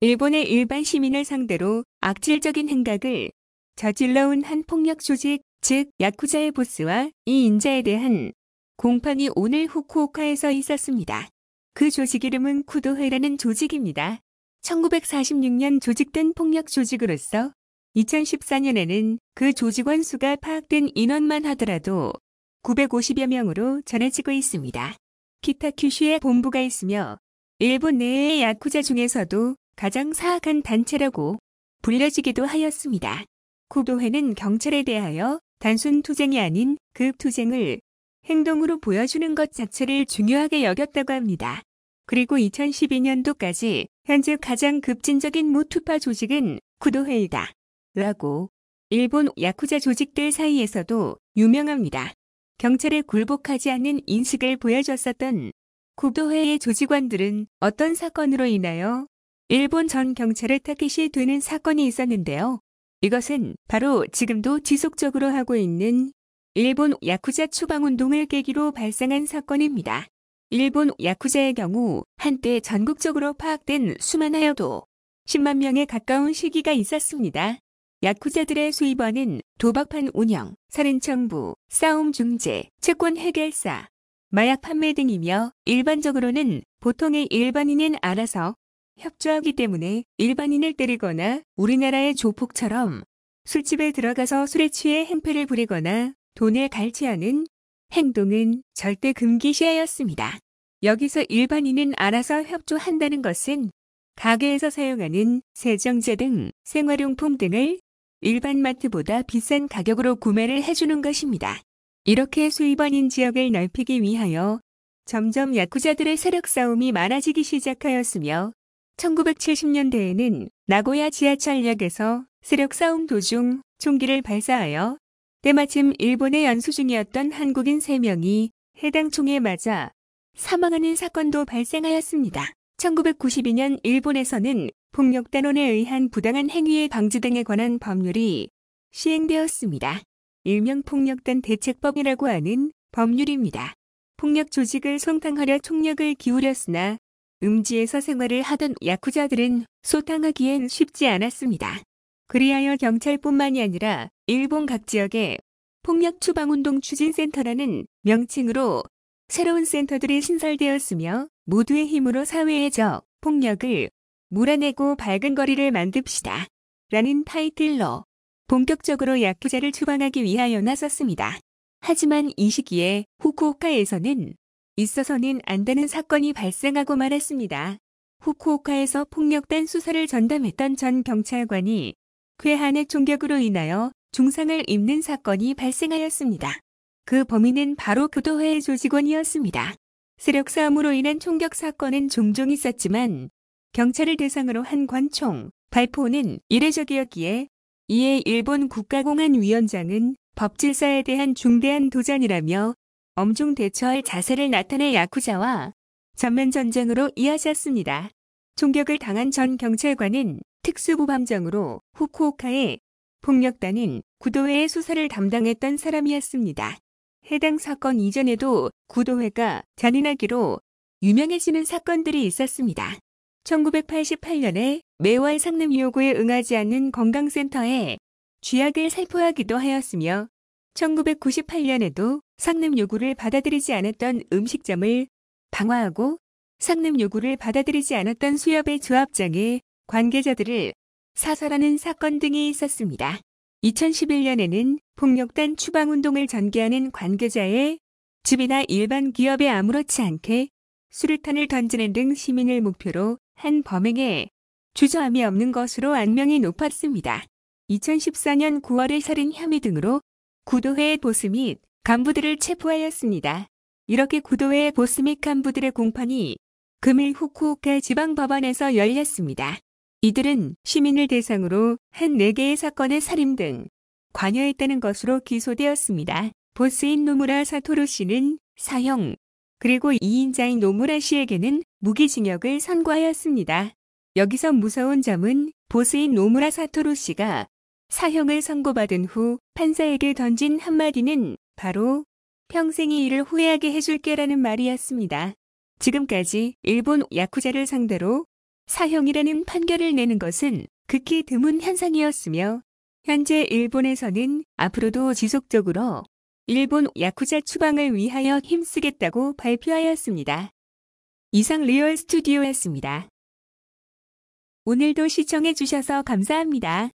일본의 일반 시민을 상대로 악질적인 행각을 저질러온 한 폭력 조직, 즉 야쿠자의 보스와 이 인자에 대한 공판이 오늘 후쿠오카에서 있었습니다. 그 조직 이름은 쿠도회라는 조직입니다. 1946년 조직된 폭력 조직으로서 2014년에는 그 조직원 수가 파악된 인원만 하더라도 950여 명으로 전해지고 있습니다. 키타큐슈에 본부가 있으며 일본 내의 야쿠자 중에서도 가장 사악한 단체라고 불려지기도 하였습니다. 쿠도회는 경찰에 대하여 단순 투쟁이 아닌 급투쟁을 행동으로 보여주는 것 자체를 중요하게 여겼다고 합니다. 그리고 2012년도까지 현재 가장 급진적인 무투파 조직은 쿠도회이다 라고 일본 야쿠자 조직들 사이에서도 유명합니다. 경찰에 굴복하지 않는 인식을 보여줬었던 쿠도회의 조직원들은 어떤 사건으로 인하여 일본 전 경찰의 타깃이 되는 사건이 있었는데요. 이것은 바로 지금도 지속적으로 하고 있는 일본 야쿠자 추방운동을 계기로 발생한 사건입니다. 일본 야쿠자의 경우 한때 전국적으로 파악된 수만하여도 10만 명에 가까운 시기가 있었습니다. 야쿠자들의 수입원은 도박판 운영, 살인 청부, 싸움 중재, 채권 해결사, 마약 판매 등이며 일반적으로는 보통의 일반인은 알아서 협조하기 때문에 일반인을 때리거나 우리나라의 조폭처럼 술집에 들어가서 술에 취해 행패를 부리거나 돈을 갈취하는 행동은 절대 금기시하였습니다. 여기서 일반인은 알아서 협조한다는 것은 가게에서 사용하는 세정제 등 생활용품 등을 일반 마트보다 비싼 가격으로 구매를 해주는 것입니다. 이렇게 수입원인 지역을 넓히기 위하여 점점 야쿠자들의 세력 싸움이 많아지기 시작하였으며 1970년대에는 나고야 지하철역에서 세력 싸움 도중 총기를 발사하여 때마침 일본에 연수 중이었던 한국인 3명이 해당 총에 맞아 사망하는 사건도 발생하였습니다. 1992년 일본에서는 폭력단원에 의한 부당한 행위의 방지 등에 관한 법률이 시행되었습니다. 일명 폭력단 대책법이라고 하는 법률입니다. 폭력 조직을 성탕하려 총력을 기울였으나 음지에서 생활을 하던 야쿠자들은 소탕하기엔 쉽지 않았습니다. 그리하여 경찰뿐만이 아니라 일본 각 지역에 폭력 추방운동 추진센터라는 명칭으로 새로운 센터들이 신설되었으며 모두의 힘으로 사회의 폭력을 몰아내고 밝은 거리를 만듭시다 라는 타이틀로 본격적으로 야쿠자를 추방하기 위하여 나섰습니다. 하지만 이 시기에 후쿠오카에서는 있어서는 안 되는 사건이 발생하고 말았습니다. 후쿠오카에서 폭력단 수사를 전담했던 전 경찰관이 괴한의 총격으로 인하여 중상을 입는 사건이 발생하였습니다. 그 범인은 바로 쿠도회의 조직원이었습니다. 세력 싸움으로 인한 총격 사건은 종종 있었지만 경찰을 대상으로 한 관총, 발포는 이례적이었기에 이에 일본 국가공안위원장은 법질서에 대한 중대한 도전이라며 엄중 대처할 자세를 나타내 야쿠자와 전면전쟁으로 이어졌습니다. 총격을 당한 전 경찰관은 특수부함장으로 후쿠오카의 폭력단인 구도회의 수사를 담당했던 사람이었습니다. 해당 사건 이전에도 구도회가 잔인하기로 유명해지는 사건들이 있었습니다. 1988년에 매월 상납 요구에 응하지 않는 건강센터에 쥐약을 살포하기도 하였으며 1998년에도 상납 요구를 받아들이지 않았던 음식점을 방화하고 상납 요구를 받아들이지 않았던 수협의 조합장의 관계자들을 사살하는 사건 등이 있었습니다. 2011년에는 폭력단 추방운동을 전개하는 관계자의 집이나 일반 기업에 아무렇지 않게 수류탄을 던지는 등 시민을 목표로 한 범행에 주저함이 없는 것으로 안명이 높았습니다. 2014년 9월의 살인 혐의 등으로 구도회의 보스 및 간부들을 체포하였습니다. 이렇게 구도회의 보스 및 간부들의 공판이 금일 후쿠오카 지방법원에서 열렸습니다. 이들은 시민을 대상으로 한 4개의 사건의 살인 등 관여했다는 것으로 기소되었습니다. 보스인 노무라 사토루 씨는 사형, 그리고 2인자인 노무라 씨에게는 무기징역을 선고하였습니다. 여기서 무서운 점은 보스인 노무라 사토루 씨가 사형을 선고받은 후 판사에게 던진 한마디는 바로 평생이 이를 후회하게 해줄게라는 말이었습니다. 지금까지 일본 야쿠자를 상대로 사형이라는 판결을 내는 것은 극히 드문 현상이었으며 현재 일본에서는 앞으로도 지속적으로 일본 야쿠자 추방을 위하여 힘쓰겠다고 발표하였습니다. 이상 리얼 스튜디오였습니다. 오늘도 시청해 주셔서 감사합니다.